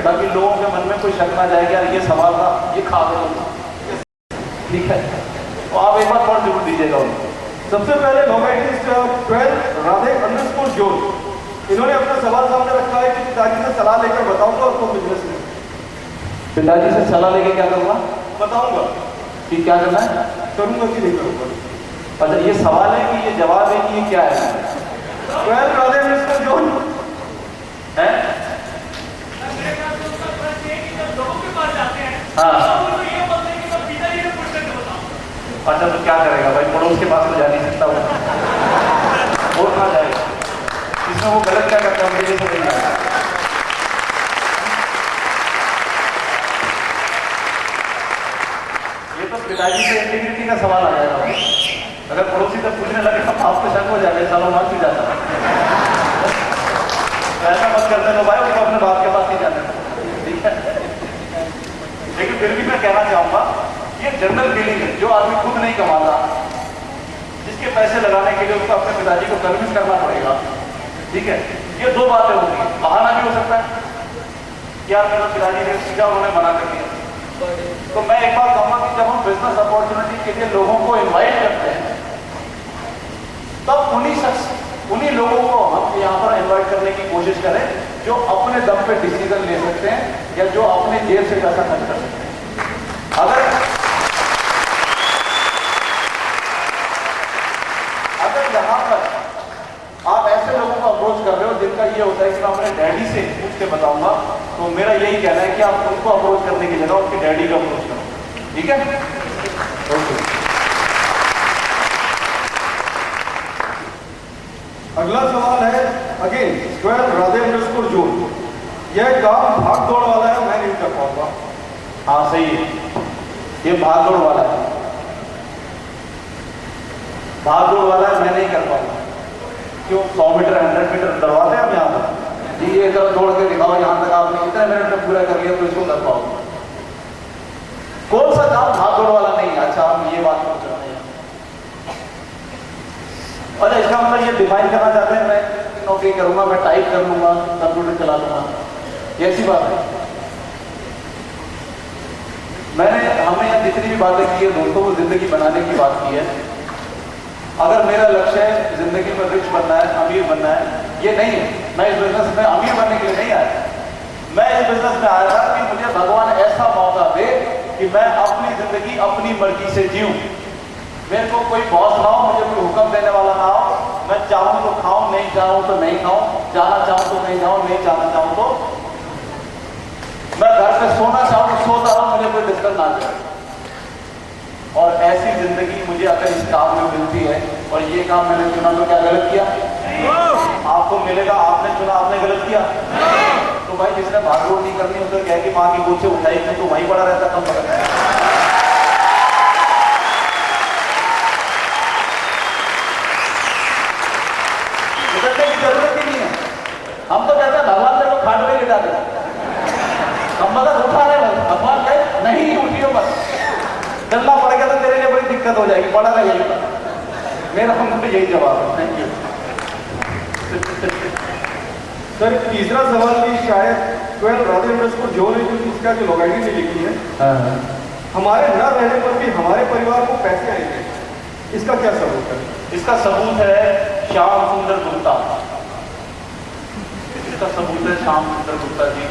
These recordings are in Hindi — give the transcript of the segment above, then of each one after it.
ताकि लोगों के मन में कोई शक ना जाए कि यार ये सवाल था, ये खा गए, ठीक है। तो आप एक बार पढ़ जरूर दीजिएगा उनको। सबसे पहले नोमैटिस्ट 12 राधे अंडरस्कोर जोन, इन्होंने अपना सवाल सामने रखा है कि पिताजी से सलाह लेकर बताऊंगा आपको बिजनेस में। पिताजी से सलाह लेके क्या करूँगा? बताऊंगा कि क्या करना है, करूंगा कि नहीं करूंगा। अच्छा ये सवाल है कि ये जवाब है कि ये क्या है? 12 राधे अंडरस्कोर जोन है? हाँ। अच्छा तो क्या करेगा भाई, पड़ोस के पास तो जा नहीं सकता वो, और कहाँ जाएगा? इसमें वो गलत क्या करता है मुझे समझ नहीं आया। ये तो पिताजी से इंटीग्रिटी का सवाल आ जाएगा भाई। अगर पड़ोसी से पूछने लगे तो आपको शक हो जाएगा, सालों मार भी जाता है। ऐसा मत करते लो भाई, उसको अपने बाप के पास ही जाने दो, ठीक है। लेकिन फिर भी मैं कहना चाहूंगा ये जनरल फीलिंग है, जो आदमी खुद नहीं कमाता, जिसके पैसे लगाने के लिए उसको अपने पिताजी को कन्विंस करना पड़ेगा, ठीक है। ये दो बातें होती है, बहाना भी हो सकता है कि यार मेरा पिताजी ने सीधा उन्होंने मना कर दिया। तो मैं एक बार कहूंगा कि जब हम बिजनेस अपॉर्चुनिटी के लिए लोगों को इन्वाइट करते हैं, तब उन्हीं लोगों को हम यहाँ पर इन्वाइट करने की कोशिश करें जो अपने दम पे डिसीजन ले सकते हैं या जो अपने जेब से पैसा खर्च कर सकते हैं। अगर यहाँ पर आप ऐसे लोगों को अप्रोच कर रहे हो जिनका ये होता है कि मैं अपने डैडी से पूछ के बताऊंगा, तो मेरा यही कहना है कि आप उनको अप्रोच करने की जगह उनके डैडी को अप्रोच करो, ठीक है। ओके। अगला सवाल है अगेन 12 राधे अंडरस्कोर जोन, यह काम भाग दौड़ वाला है, मैं नहीं कर पाऊंगा। हाँ सही है, ये भाग दौड़ वाला है, भाग दौड़ वाला है, मैं नहीं कर पाऊंगा। क्यों? 100 मीटर 100 मीटर दौड़वाते हैं हम यहाँ पर जी, ये तरह दौड़ के दिखाओ यहाँ तक आपने इतने मिनट में पूरा कर लिया तो इसको कर पाओगे। कौन सा काम भाग दौड़ वाला नहीं है? अच्छा हम ये बात कर रहे हैं, और इसका मतलब ये डिफाइन करना चाहते हैं मैं नौकरी करूंगा, मैं टाइप कर लूंगा, कंप्यूटर चला लूंगा, ऐसी बात है। हमने यहाँ जितनी भी बातें की है दोस्तों, वो जिंदगी बनाने की बात की है। अगर मेरा लक्ष्य है जिंदगी में रिच बनना है, अमीर बनना है, ये नहीं है। मैं इस बिजनेस में अमीर बनने के लिए नहीं आया, मैं इस बिजनेस में आया था कि मुझे भगवान ऐसा मौका दे कि मैं अपनी जिंदगी अपनी मर्जी से जीऊं। मेरे को कोई बॉस ना हो, मुझे कोई हुक्म देने वाला ना हो, मैं चाहूं तो खाऊं, नहीं चाहूं तो नहीं खाऊं, जाना चाहूं तो नहीं जाऊं, नहीं जाना चाहूं तो मैं घर पे सोना चाहूं तो सोता रहूं, मुझे कोई दिक्कत ना जाए। और ऐसी जिंदगी मुझे अगर इस काम में मिलती है, और ये काम मैंने चुना तो क्या गलत किया? आपको मिलेगा, आपने चुना, आपने गलत किया। तो भाई जिसने भागदौड़ नहीं करनी उसे कह कि माँ की गोद से उठाई तो वहीं पड़ा रहता, कम पकड़ की जरूरत ही नहीं है। हम तो कहते हैं भगवान तेरे को खाट पे गिरा दे, हम मदद उठा रहे, भगवान कहे नहीं उठियो बस, चलना पड़ेगा तो तेरे लिए बड़ी दिक्कत हो जाएगी, पड़ा रहे यही पर। मेरा हमको यही जवाब है। Thank you sir. तीसरा सवाल भी शायद 12 राधे अंडरस्कोर जोन है, जो इसका जो लोग आईडी ने लिखी है, हमारे न रहने पर भी हमारे परिवार को पैसे आएंगे, इसका क्या सबूत है? इसका सबूत है श्याम सुंदर गुप्ता, इसका सबूत है श्याम सुंदर गुप्ता जी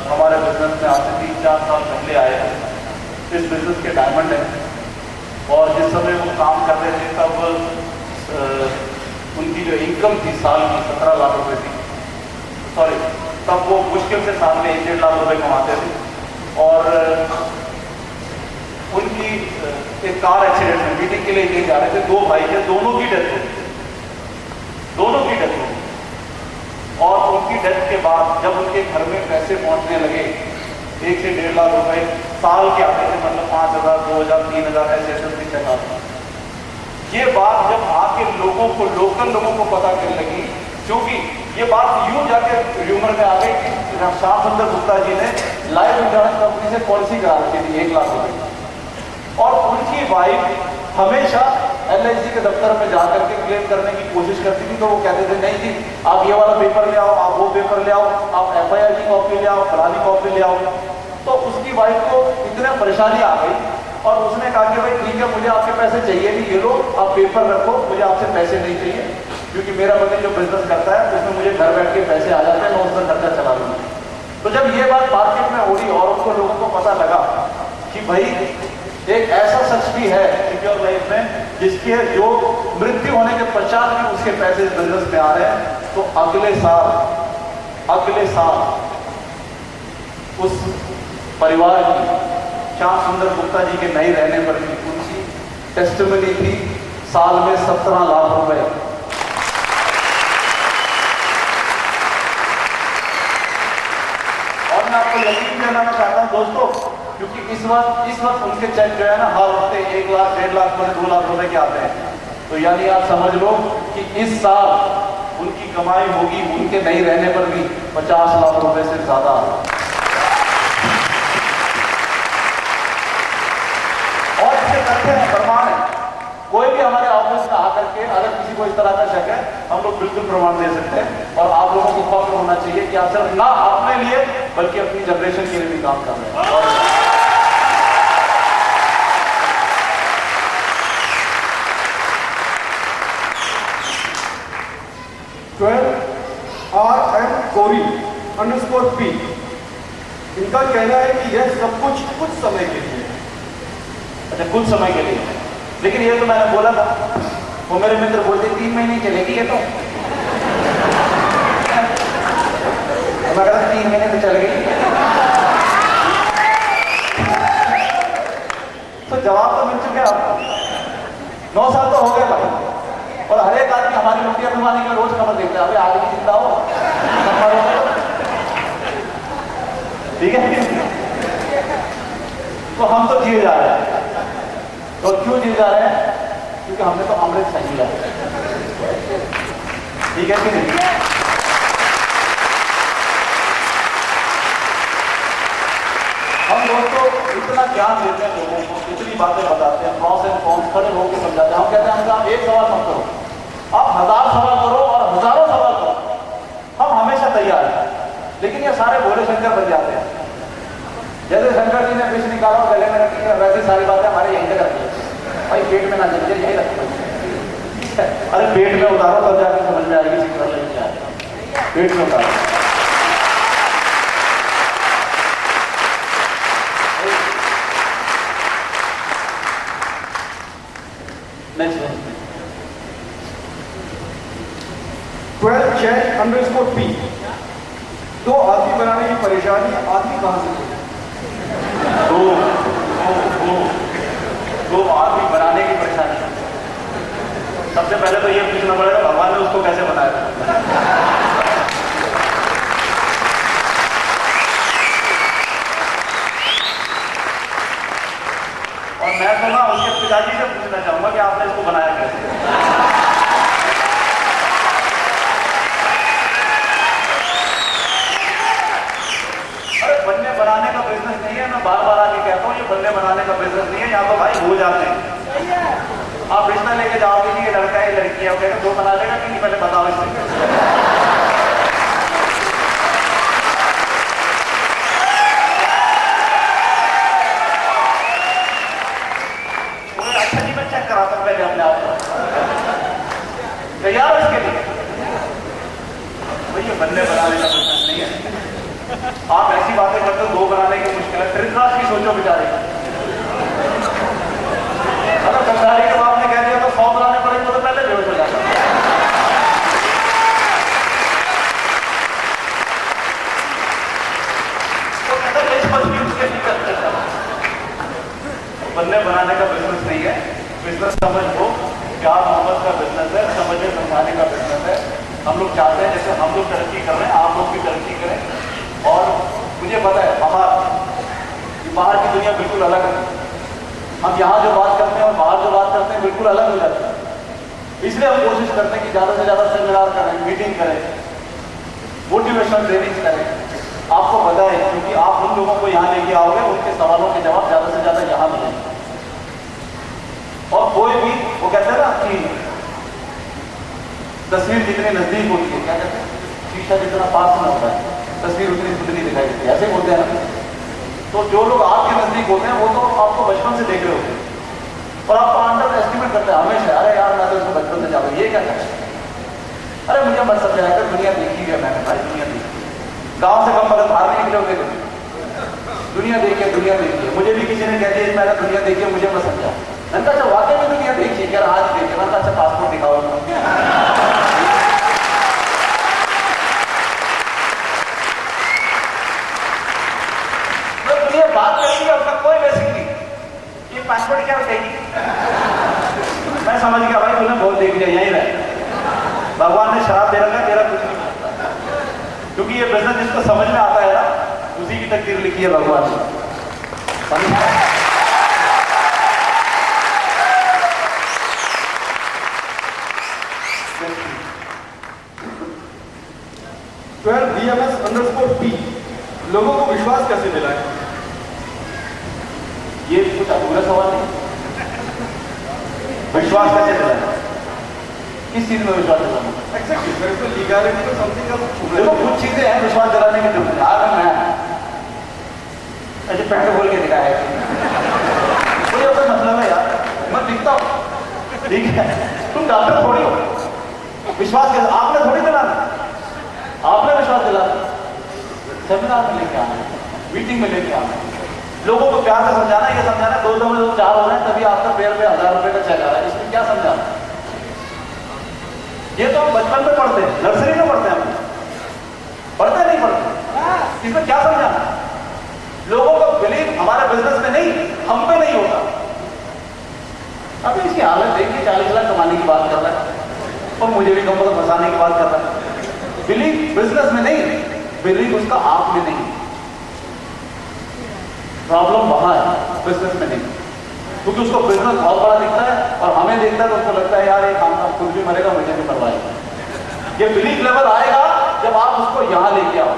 हमारे बिजनेस में आज से 3-4 साल पहले आए हैं। इस बिजनेस के डायमंड हैं, और जिस समय वो काम कर रहे थे तब उनकी जो इनकम थी साल की 17 लाख रुपए थी, सॉरी तब वो मुश्किल से साल में 1-1.5 लाख रुपए कमाते थे। और उनकी एक कार एक्सीडेंट में मीटिंग के लिए जा रहे थे, 2 भाई थे, दोनों की डेथ हो गई, दोनों की डेथ हो गई। और उनकी डेथ के बाद जब उनके घर में पैसे पहुंचने लगे, 1 से 1.5 लाख रुपए साल के आते थे, मतलब 5,000, 2,000, 3,000 ऐसे एसएससी चेक आते। ये बात जब वहां के लोगों को, लोकल लोगों को पता करने लगी, क्योंकि ये बात यूं जाके र्यूमर में आ गई कि श्याम सुंदर गुप्ता जी ने लाइफ इंश्योरेंस कंपनी से पॉलिसी करा रखी थी 1 लाख रुपए, और उनकी वाइफ हमेशा LIC के दफ्तर में जाकर के क्लेम करने की कोशिश करती थी तो वो कहते थे नहीं जी आप ये वाला पेपर ले आओ, आप वो पेपर ले आओ, आप FIR की कॉपी ले आओ, फलानी कॉपी ले आओ। तो उसकी वाइफ को इतने परेशानी आ गई और उसने कहा कि भाई ठीक है मुझे आपके पैसे चाहिए नहीं, ये लो आप पेपर रखो, मुझे आपसे पैसे नहीं चाहिए क्योंकि मेरा पति जो बिजनेस करता है उसमें मुझे घर बैठ के पैसे आ जाते हैं, मैं उसका खर्चा चला लूंगा। तो जब ये बात मार्केट में उड़ी और उनको लोगों को पता लगा कि भाई एक ऐसा शख्स भी है सिक्योर लाइफ में जिसके जो मृत्यु होने के पश्चात भी उसके पैसे इस बिजनेस में आ रहे हैं, तो अगले साल उस परिवार की श्याम सुंदर गुप्ता जी के नहीं रहने पर भी उनकी टेस्टिमनी थी साल में 17 लाख रुपए। और मैं आपको यकीन दिलाना चाहता हूं दोस्तों, क्योंकि इस वक्त उनके चेक जो है ना हर हफ्ते 1 लाख 1.5 लाख 2 लाख रुपए के आते हैं। तो यानी आप समझ लो कि इस साल उनकी कमाई होगी उनके नहीं रहने पर भी 50 लाख रुपए से ज्यादा। और इसके तथ्य हैं, प्रमाण है। कोई भी हमारे ऑफिस में आकर के अगर किसी को इस तरह का शक है हम लोग बिल्कुल प्रमाण दे सकते हैं। और आप लोगों को फख्र होना चाहिए कि आप सिर्फ ना अपने लिए बल्कि अपनी जनरेशन के लिए भी काम कर रहे हैं। 12 RM कोरी _P इनका कहना है कि यह सब कुछ समय के लिए। अच्छा कुछ समय के लिए, लेकिन ये तो मैंने बोला था, वो मेरे मित्र बोलते 3 महीने चलेगी ये तो मैं कहता 3 महीने तो चल गई। तो जवाब तो मिल चुके आपको, 9 साल तो हो गए भाई। और हर एक आदमी हमारी रोटियां कमाने के लिए रोज खबर देखता है, अभी आगे जिंदा हो ठीक है। तो हम तो जिए जा रहे हैं। तो क्यों जिए जा रहे हैं? क्योंकि हमने तो अमृत सही लिया, ठीक है कि नहीं? हम लोग तो इतना ज्ञान देते हैं लोगों को, इतनी बातें बताते हैं, प्रॉस एंड कॉन्स खड़े होकर समझाते हैं। हम कहते हैं हमसे आप एक सवाल मत करो, आप 1000 सवाल करो और हजारों सवाल करो, हम हमेशा तैयार हैं। लेकिन ये सारे भोले शंकर बन जाते हैं। जैसे शंकर जी ने विष निकाला और गले में रखी है, वैसी सारी बातें हमारे यहीं तक रखी है। भाई पेट में ना जल जाए यही रखो। अरे पेट में उतारो तब जाके समझ में आएगी सिक्योर लाइफ क्या है। पेट में उतारो। नेक्स्ट 12 चैट _P 2 आदमी बनाने की परेशानी, आदमी कहां से मिले? दो आदमी बनाने की परेशानी। सबसे पहले तो ये पूछना पड़ेगा भगवान ने उसको कैसे बनाया। और मैं तो ना उसके पिताजी से पूछना चाहूंगा कि आपने इसको बनाया कैसे। अरे बन्ने बनाने का बिजनेस नहीं है, मैं बार बार आके कहता हूँ ये बन्ने बनाने का बिजनेस नहीं है। यहाँ तो भाई हो जाते हैं। आप रिश्ता लेके जाओगे कि ये लड़का है लड़की है, कहते दो बना लेगा कि नहीं, पहले बताओ इससे। अच्छा जी मैं चेक कराता हूँ पहले अपने आप को, तैयार हो इसके लिए? भाई ये बन्ने बनाने का बिजनेस नहीं है। आप ऐसी बातें करते हो, 2 बनाने की मुश्किल है। ट्रिकाश की सोचो बेचारे, अगर गद्दारी के बाप ने कह दिया तो 100 बनाने पड़ेंगे तो पहले बेहोश हो जाता। तो बन्ने बनाने का बिजनेस नहीं है। बिजनेस समझ लो प्यार मोहब्बत का बिजनेस है, समझने समझाने का बिजनेस है। हम लोग चाहते हैं जैसे हम लोग तरक्की कर रहे हैं आप लोग भी तरक्की करें। और मुझे पता है बाहर की दुनिया बिल्कुल अलग है। हम यहाँ जो बात करते हैं और बाहर जो बात करते हैं बिल्कुल अलग हो जाती है। इसलिए हम कोशिश करते हैं कि ज़्यादा से ज़्यादा सेमिनार करें, मीटिंग करें, मोटिवेशनल ट्रेनिंग करें। आपको पता है क्योंकि आप उन लोगों को यहाँ लेके आओगे, उनके सवालों के जवाब ज़्यादा से ज़्यादा यहाँ मिलेंगे। और कोई भी वो कहते हैं ना कि तस्वीर जितनी नजदीक होती है, क्या कहते हैं, शीशा जितना पास में होता है तस्वीर उतनी सुंदरी दिखाई देती है, ऐसे बोलते हैं ना। तो जो लोग आपके नजदीक होते हैं वो तो आपको बचपन से देख रहे होते हैं और आपको अंडर एस्टिमेट करते हैं हमेशा, अरे यार मैं तो इसको बचपन से जाऊँ, ये क्या करता है, अरे मुझे मत समझाया कर, दुनिया देखी है मैंने भाई, दुनिया देखी, गाँव से कम मदद बाहर नहीं निकले होते कभी, दुनिया देखिए दुनिया देखिए। मुझे भी किसी ने कह दिया मैंने दुनिया देखी है, मुझे मत समझा। मैंने कहा अच्छा वाकई में दुनिया देखी है क्या, आज देखिए। मैंने कहा अच्छा पासपोर्ट दिखाओ। तो ये बात करेंगे उसका कोई बेसिक नहीं, ये पासपोर्ट क्या बताएगी। मैं समझ गया भाई तूने बहुत देख लिया, यहीं रह, भगवान ने शराब दे रखा, तेरा कुछ नहीं आता, क्योंकि ये बिजनेस जिसको समझ में आता है ना उसी की तकदीर लिखी है भगवान ने, समझ। 12 BMS_P लोगों को विश्वास कैसे दिलाएं? ये कुछ अधूरा सवाल नहीं, विश्वास कैसे दिलाएं, किस चीज में विश्वास दिलाना? एग्जैक्टली सर, इसमें लीगैलिटी तो समथिंग का देखो कुछ चीजें हैं विश्वास दिलाने की जरूरत है। आज मैं ऐसे पैंट बोल के दिखाया कोई अपना मतलब है यार, मैं दिखता हूँ ठीक है, तुम डॉक्टर थोड़ी हो, विश्वास कैसे आपने थोड़ी दिलाना, आपने विश्वास दिलाना, सेमिनार में लेके आना, मीटिंग में लेके आना, लोगों को प्यार से समझाना, ये समझाना 2 में 4 हो रहे हैं तभी आपका पेड़ पे 1000 रुपए का चेक आ रहा है, इसमें क्या समझाना? ये तो हम बचपन में पढ़ते हैं, नर्सरी में पढ़ते हैं, पढ़ते नहीं पढ़ते, इसमें क्या समझाना? लोगों को बिलीव हमारे बिजनेस में नहीं, हम पे नहीं होता। अभी इसकी हालत देखिए, 40 लाख कमाने की बात कर रहा है और मुझे भी कम से कम फंसाने की बात कर रहा है। बिलीव बिजनेस में नहीं, बिलीव उसका आप में नहीं, प्रॉब्लम वहां है, बिजनेस में नहीं, क्योंकि उसको बिजनेस बहुत बड़ा दिखता है और हमें देखता है तो उसको लगता है यार ये काम खुद भी मरेगा, मुझे भी मरवाएगा। ये बिलीफ लेवल आएगा जब आप उसको यहां लेके आओ।